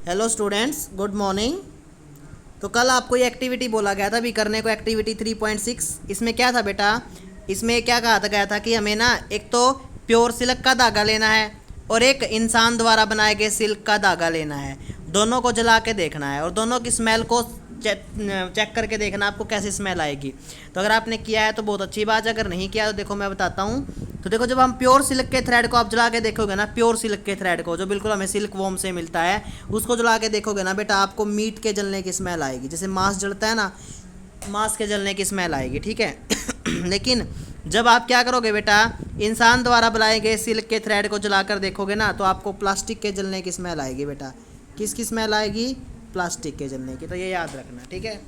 Hello students, good morning. तो कल आपको ये एक्टिविटी बोला गया था भी करने को, एक्टिविटी 3.6। इसमें क्या था बेटा, इसमें क्या कहा था गया था कि हमें ना एक तो प्योर सिल्क का धागा लेना है और एक इंसान द्वारा बनाए गए सिल्क का धागा लेना है। दोनों को जला के देखना है और दोनों की स्मेल को चेक करके देखना आपको कैसी स्मेल आएगी। तो अगर आपने किया है तो बहुत अच्छी बात है, अगर नहीं किया तो देखो मैं बताता हूँ। तो देखो, जब हम प्योर सिल्क के थ्रेड को आप जला के देखोगे ना, प्योर सिल्क के थ्रेड को जो बिल्कुल हमें सिल्क वॉर्म से मिलता है, उसको जला के देखोगे ना बेटा, आपको मीट के जलने की स्मेल आएगी। जैसे मांस जलता है ना, मांस के जलने की स्मेल आएगी, ठीक है। लेकिन जब आप क्या करोगे बेटा, इंसान द्वारा बनाए गए सिल्क के थ्रेड को जलाकर देखोगे ना, तो आपको प्लास्टिक के जलने की स्मेल आएगी बेटा। किसकी स्मेल आएगी? प्लास्टिक के जलने की। तो ये याद रखना, ठीक है।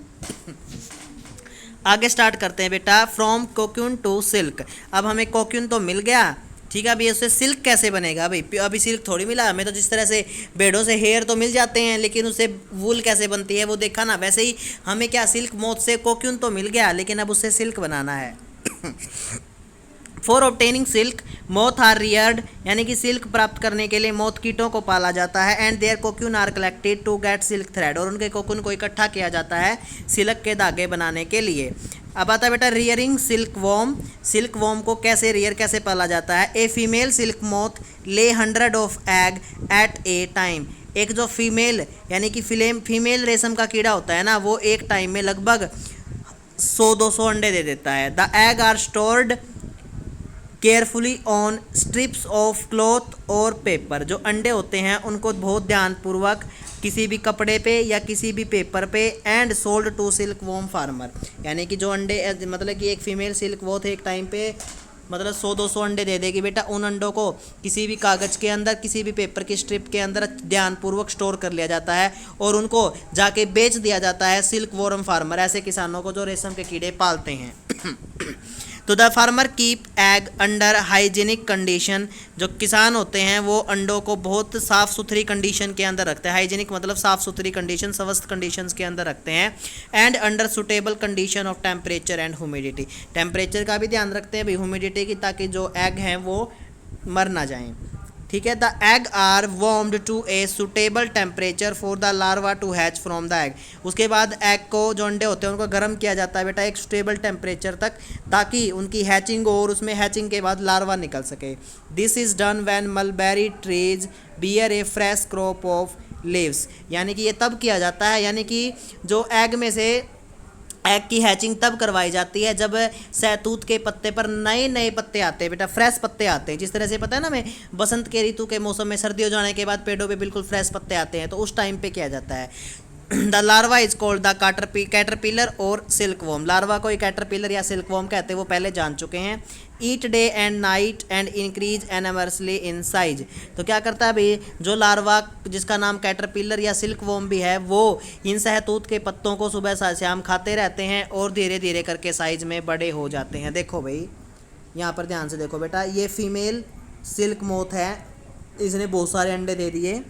आगे स्टार्ट करते हैं बेटा। From cocoon to silk. अब हमें कोक्यून तो मिल गया, ठीक है। अभी उससे सिल्क कैसे बनेगा भाई? अभी सिल्क थोड़ी मिला हमें, तो जिस तरह से भेड़ों से हेयर तो मिल जाते हैं, लेकिन उससे वूल कैसे बनती है वो देखा ना, वैसे ही हमें क्या सिल्क मोथ से कोक्यून तो मिल गया, लेकिन अब उससे सिल्क बनाना है। For obtaining silk moth are reared, यानी कि सिल्क प्राप्त करने के लिए मोथ कीटों को पाला जाता है। And their cocoon are collected to get silk thread, और उनके कोकून को इकट्ठा किया जाता है सिल्क के धागे बनाने के लिए। अब आता है बेटा rearing silk worm. Silk worm को कैसे रियर, कैसे पाला जाता है? A female silk moth lay 100 of egg at a time. एक जो फीमेल यानी कि फीमेल रेशम का कीड़ा होता है ना, वो एक टाइम में लगभग 100-200 अंडे दे देता है। The egg are stored carefully on strips of cloth or paper. जो अंडे होते हैं उनको बहुत ध्यानपूर्वक किसी भी कपड़े पे या किसी भी पेपर पे, and sold to silkworm farmer. यानी कि जो अंडे, मतलब कि एक फीमेल सिल्क वॉर्म एक टाइम पे मतलब 100-200 अंडे दे देगी बेटा। उन अंडों को किसी भी कागज़ के अंदर, किसी भी पेपर की स्ट्रिप के अंदर ध्यानपूर्वक स्टोर कर लिया जाता है और उनको जाके बेच दिया जाता है सिल्क वॉर्म फार्मर, ऐसे किसानों को जो रेशम के कीड़े पालते हैं। तो the farmer keep egg under hygienic condition. जो किसान होते हैं वो अंडों को बहुत साफ़ सुथरी कंडीशन के अंदर रखते हैं। हाइजीनिक मतलब साफ़ सुथरी कंडीशन, स्वस्थ कंडीशंस के अंदर रखते हैं। And under suitable condition of temperature and humidity. Temperature का भी ध्यान रखते हैं भाई, ह्यूमिडिटी की, ताकि जो एग हैं वो मर ना जाएं, ठीक है। The egg are warmed to a suitable temperature for the larva to hatch from the egg. उसके बाद एग को, जो अंडे होते हैं उनको गर्म किया जाता है बेटा एक सुटेबल टेम्परेचर तक, ताकि उनकी हैचिंग हो और उसमें हैचिंग के बाद लार्वा निकल सके। This is done when mulberry trees bear a fresh crop of leaves. यानी कि ये तब किया जाता है, यानी कि जो एग में से एग की हैचिंग तब करवाई जाती है जब सहतूत के पत्ते पर नए नए पत्ते आते हैं बेटा, फ्रेश पत्ते आते हैं। जिस तरह से पता है ना, हमें बसंत के ऋतु के मौसम में सर्दी हो जाने के बाद पेड़ों पे बिल्कुल फ्रेश पत्ते आते हैं, तो उस टाइम पे किया जाता है। The larva is called the caterpillar और सिल्क वॉर्म। लार्वा को कैटरपिलर या सिल्क वॉर्म कहते हैं, वो पहले जान चुके हैं। Eat day and night and increase enormously in size. तो क्या करता है भाई, जो लार्वा जिसका नाम कैटरपिलर या सिल्क वॉर्म भी है, वो इन सहतूत के पत्तों को सुबह शाम खाते रहते हैं और धीरे धीरे करके साइज में बड़े हो जाते हैं। देखो भाई, यहाँ पर ध्यान से देखो बेटा, ये फीमेल सिल्क मोथ है, इसने बहुत सारे अंडे दे दिए,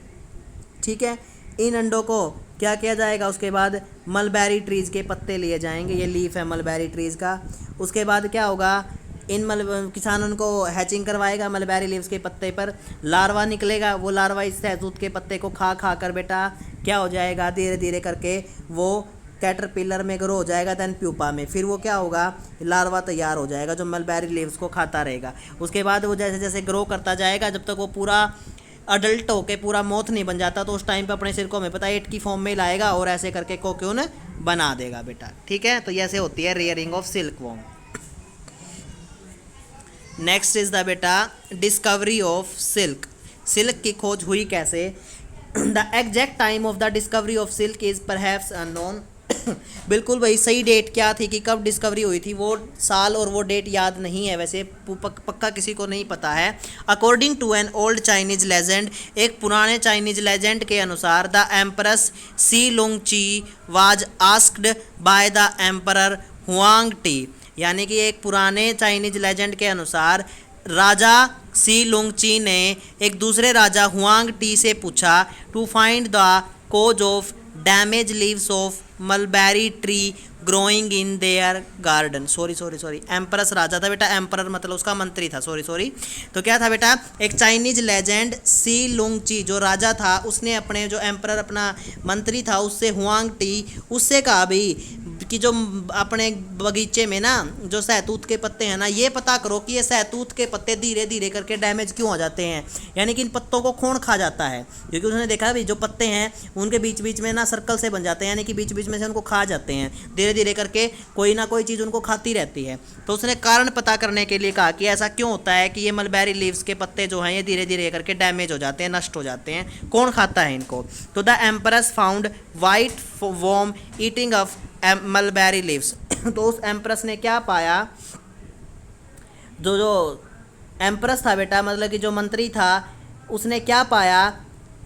ठीक है। इन अंडों को क्या किया जाएगा? उसके बाद मलबेरी ट्रीज़ के पत्ते लिए जाएंगे, ये लीफ है मलबेरी ट्रीज़ का। उसके बाद क्या होगा, इन किसान उनको हैचिंग करवाएगा मलबेरी लीव्स के पत्ते पर, लार्वा निकलेगा। वो लार्वा इस सहतूत के पत्ते को खा खा कर बेटा क्या हो जाएगा, धीरे धीरे करके वो कैटरपिलर में ग्रो हो जाएगा, दैन प्यूपा में। फिर वो क्या होगा, लार्वा तैयार हो जाएगा जो मलबेरी लीव्स को खाता रहेगा। उसके बाद वो जैसे जैसे ग्रो करता जाएगा, जब तक वो पूरा अडल्ट होके पूरा मोथ नहीं बन जाता, तो उस टाइम पे अपने सिर को हमें पता है 8 की फॉर्म में लाएगा और ऐसे करके कोक्यून बना देगा बेटा, ठीक है। तो ऐसे होती है rearing of silk worm. Next is the बेटा डिस्कवरी ऑफ सिल्क। सिल्क की खोज हुई कैसे? The exact time of the discovery of silk is perhaps unknown. बिल्कुल भाई सही डेट क्या थी कि कब डिस्कवरी हुई थी, वो साल और वो डेट याद नहीं है, वैसे पक्का किसी को नहीं पता है। According to an old Chinese legend, एक पुराने चाइनीज लेजेंड के अनुसार, द एम्परस सी लुंग ची was asked by the emperor Huang T. यानी कि एक पुराने चाइनीज लेजेंड के अनुसार राजा सी लुंग ची ने एक दूसरे राजा हुआंग टी से पूछा to find the cause of damage leaves of mulberry tree growing in their garden. Sorry empress राजा था बेटा, एम्परर मतलब उसका मंत्री था, सॉरी। तो क्या था बेटा, एक चाइनीज लेजेंड सी लुंगची जो राजा था, उसने अपने जो एम्परर अपना मंत्री था उससे हुआंग टी उससे कहा भाई कि जो अपने बगीचे में ना जो सहतूत के पत्ते हैं ना, ये पता करो कि ये सहतूत के पत्ते धीरे धीरे करके डैमेज क्यों हो जाते हैं, यानी कि इन पत्तों को कौन खा जाता है। क्योंकि उसने देखा भाई जो पत्ते हैं उनके बीच बीच में ना सर्कल से बन जाते हैं, यानी कि बीच बीच में से उनको खा जाते हैं, धीरे धीरे करके कोई ना कोई चीज़ उनको खाती रहती है। तो उसने कारण पता करने के लिए कहा कि ऐसा क्यों होता है कि ये मलबेरी लीव्स के पत्ते जो हैं ये धीरे धीरे करके डैमेज हो जाते हैं, नष्ट हो जाते हैं, कौन खाता है इनको। तो the empress found white worm eating of mulberry leaves. तो उस एम्प्रेस ने क्या पाया, जो एम्प्रेस था बेटा मतलब कि जो मंत्री था उसने क्या पाया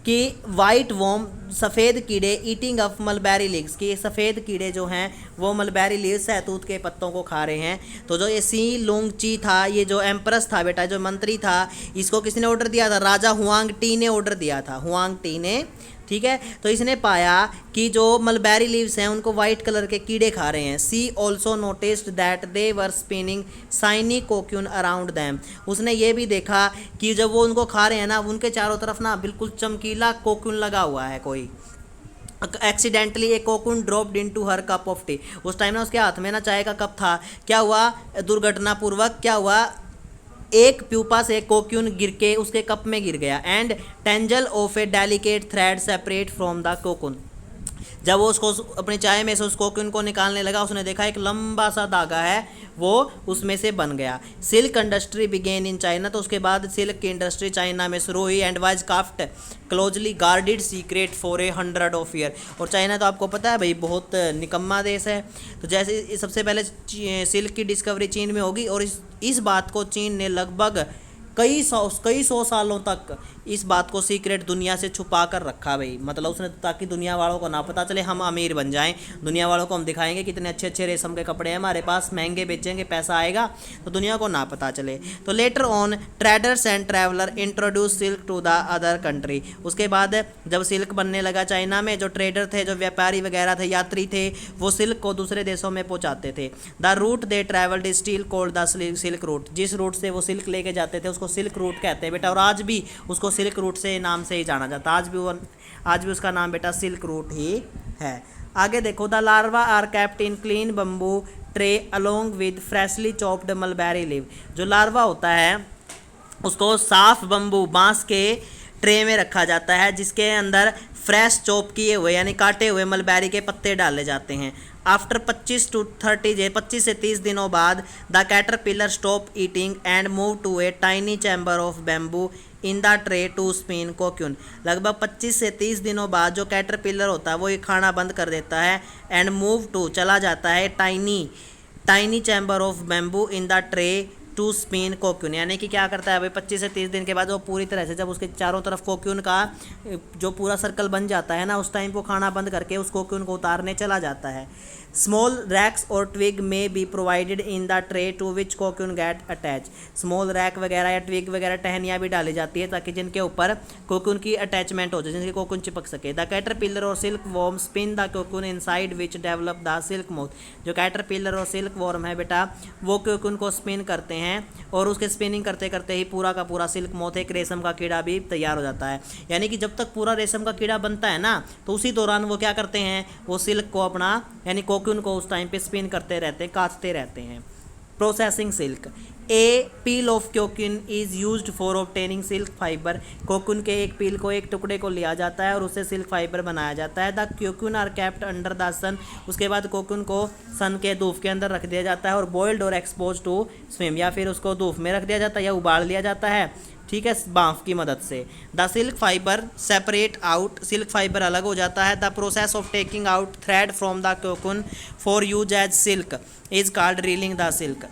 कि वाइट वॉर्म सफ़ेद कीड़े ईटिंग ऑफ मलबेरी लीव्स, कि सफ़ेद कीड़े जो हैं वो मलबेरी लीव्स सहतूत के पत्तों को खा रहे हैं। तो जो ये सी लुंगची था, ये जो एम्प्रेस था बेटा, जो मंत्री था, इसको किसने ऑर्डर दिया था, राजा हुआंग टी ने ऑर्डर दिया था, हुआंग टी ने, ठीक है। तो इसने पाया कि जो मलबेरी लीव्स हैं उनको वाइट कलर के कीड़े खा रहे हैं। She also noticed that they were spinning shiny cocoon around them. उसने ये भी देखा कि जब वो उनको खा रहे हैं ना, उनके चारों तरफ ना बिल्कुल चमकीला कोक्यून लगा हुआ है। कोई एक्सीडेंटली एक cocoon dropped into her cup of T. उस टाइम ना उसके हाथ में ना चाय का कप था, क्या हुआ दुर्घटनापूर्वक क्या हुआ, एक प्यूपा से कोक्यून गिर के उसके कप में गिर गया। And tangle of a delicate thread separate from the cocoon. जब वो उसको अपनी चाय में से उस कोकून को निकालने लगा, उसने देखा एक लंबा सा धागा है वो उसमें से बन गया। Silk industry began in China. तो उसके बाद सिल्क की इंडस्ट्री चाइना में शुरू हुई। And was craft closely guarded secret for 100 of year. और चाइना तो आपको पता है भाई बहुत निकम्मा देश है। तो जैसे सबसे पहले सिल्क की डिस्कवरी चीन में होगी, और इस बात को चीन ने लगभग कई सौ सालों तक इस बात को सीक्रेट दुनिया से छुपा कर रखा भाई। मतलब उसने, ताकि दुनिया वालों को ना पता चले, हम अमीर बन जाएं, दुनिया वालों को हम दिखाएंगे कितने अच्छे अच्छे रेशम के कपड़े हैं हमारे पास, महंगे बेचेंगे, पैसा आएगा, तो दुनिया को ना पता चले। तो later on traders and traveller introduce silk to the other country. उसके बाद जब सिल्क बनने लगा चाइना में, जो ट्रेडर थे, जो व्यापारी वगैरह थे, यात्री थे, वो सिल्क को दूसरे देशों में पहुँचाते थे। The route they travelled is still called the silk route. जिस रूट से वो सिल्क लेके जाते थे उसको सिल्क रूट कहते हैं बेटा, और आज भी उसको सिल्क रूट से नाम से ही जाना जाता है। आज भी उसका नाम बेटा सिल्क रूट ही है। आगे देखो, the larva are kept in clean bamboo tray along with freshly chopped mulberry leaf. जो लार्वा होता है उसको साफ बम्बू बांस के ट्रे में रखा जाता है, जिसके अंदर फ्रेश चॉप किए हुए यानी काटे हुए मलबेरी के पत्ते डाले जाते हैं। आफ्टर 25 से 30 दिनों बाद the caterpillar stop eating and move to a tiny chamber of bamboo in the tray to spin cocoon. लगभग 25 से 30 दिनों बाद जो कैटरपिलर होता है वो ये खाना बंद कर देता है। एंड मूव टू चला जाता है tiny chamber of bamboo in the tray to spin cocoon. यानी कि क्या करता है भाई, 25 से 30 दिन के बाद वो पूरी तरह से, जब उसके चारों तरफ कोक्यून का जो पूरा सर्कल बन जाता है ना, उस टाइम को खाना बंद करके उस कोक्यून को उतारने चला जाता है। Small racks or twig may be provided in the tray to which cocoon get attached. Small rack वगैरह या ट्विग वगैरह टहनियाँ भी डाली जाती है ताकि जिनके ऊपर कोक्यून की अटैचमेंट हो जाए, जिनके कोक्यून चिपक सके। द कैटरपिलर और silkworm spin the cocoon inside which develop the silk moth. जो कैटरपिलर और सिल्क वॉर्म है बेटा, वो कोक्यून को स्पिन करते हैं और उसके स्पिनिंग करते करते ही पूरा का पूरा सिल्क मोथ, एक रेशम का कीड़ा भी तैयार हो जाता है। यानी कि जब तक पूरा रेशम का कीड़ा बनता है ना, तो उसी दौरान वो क्या करते हैं, वो सिल्क को अपना यानी कोक्यून को उस टाइम पे स्पिन करते रहते हैं, काटते रहते हैं। Processing silk. A peel of cocoon is used for obtaining silk fibre. Cocoon के एक पील को, एक टुकड़े को लिया जाता है और उससे सिल्क फाइबर बनाया जाता है। The cocoon are kept under the sun. उसके बाद कोक्यून को सन के धूप के अंदर रख दिया जाता है और बॉइल्ड और एक्सपोज टू स्विम, या फिर उसको धूप में रख दिया जाता है या उबाल लिया जाता है, ठीक है, बाँफ की मदद से। The silk fibre separate out. Silk fibre अलग हो जाता है। The process of taking out thread from the cocoon for use as silk is called reeling the silk.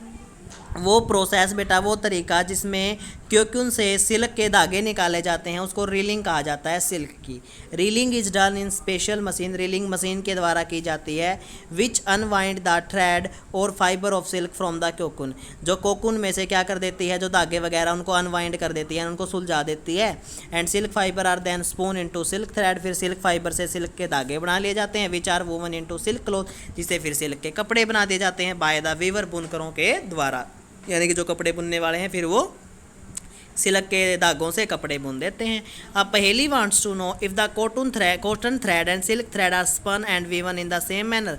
वो प्रोसेस बेटा, वो तरीका जिसमें कोकून से सिल्क के धागे निकाले जाते हैं, उसको रीलिंग कहा जाता है सिल्क की। Reeling is done in special machine, reeling machine के द्वारा की जाती है। Which unwind the thread or fibre of silk from the cocoon, जो कोकून में से क्या कर देती है, जो धागे वगैरह उनको अनवाइंड कर देती है, उनको सुलझा देती है। And silk fibre are then spun into silk thread, फिर सिल्क फाइबर से सिल्क के धागे बना लिए जाते हैं। Which are woven into silk cloth, जिससे फिर सिल्क के कपड़े बना दिए जाते हैं बाय द वीवर, बुनकरों के द्वारा। यानी कि जो कपड़े बुनने वाले हैं फिर वो सिल्क के धागों से कपड़े बुन देते हैं। अब Paheli wants to know if the cotton thread and silk thread are spun and woven in the same manner.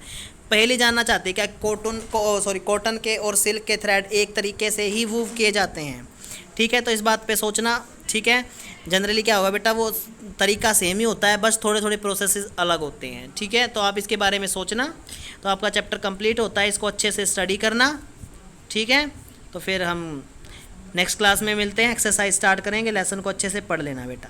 Paheli जानना चाहती है क्या कॉटन के और सिल्क के थ्रेड एक तरीके से ही वूव किए जाते हैं। ठीक है, तो इस बात पे सोचना। ठीक है, जनरली क्या होगा बेटा, वो तरीका सेम ही होता है, बस थोड़े थोड़े प्रोसेस अलग होते हैं। ठीक है, तो आप इसके बारे में सोचना। तो आपका चैप्टर कंप्लीट होता है, इसको अच्छे से स्टडी करना। ठीक है, तो फिर हम नेक्स्ट क्लास में मिलते हैं, एक्सरसाइज स्टार्ट करेंगे, लेसन को अच्छे से पढ़ लेना बेटा।